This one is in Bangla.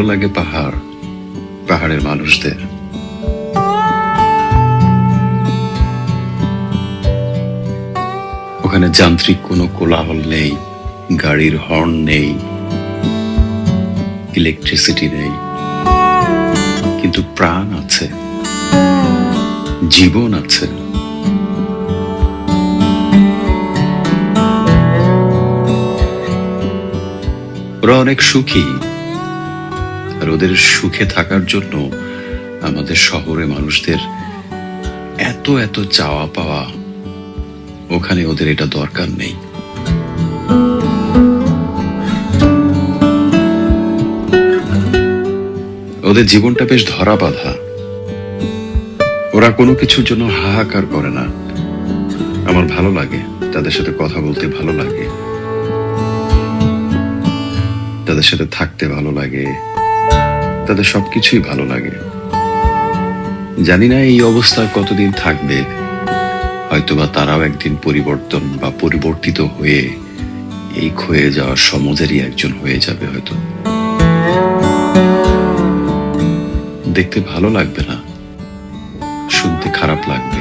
ভালো লাগে পাহাড়, পাহাড়ের মানুষদের। ওখানে যান্ত্রিক কোনো কোলাহল নেই, গাড়ির হর্ন নেই, ইলেকট্রিসিটি নেই, কিন্তু প্রাণ আছে, জীবন আছে। ওরা অনেক সুখী, আর ওদের সুখে থাকার জন্য আমাদের শহরে মানুষদের এত এত চাওয়া পাওয়া, ওখানে ওদের এটা দরকার নেই। ওদের জীবনটা বেশ ধরা বাঁধা, ওরা কোনো কিছুর জন্য হাহাকার করে না। আমার ভালো লাগে, তাদের সাথে কথা বলতে ভালো লাগে, তাদের সাথে থাকতে ভালো লাগে, তাদের সবকিছুই ভালো লাগে। জানি না এই অবস্থা কতদিন থাকবে, হয়তোবা তারাও একদিন পরিবর্তন বা পরিবর্তিত হয়ে এই ক্ষয়ে যাওয়া সমাজেরই একজন হয়ে যাবে হয়তো। দেখতে ভালো লাগবে না, শুনতে খারাপ লাগবে,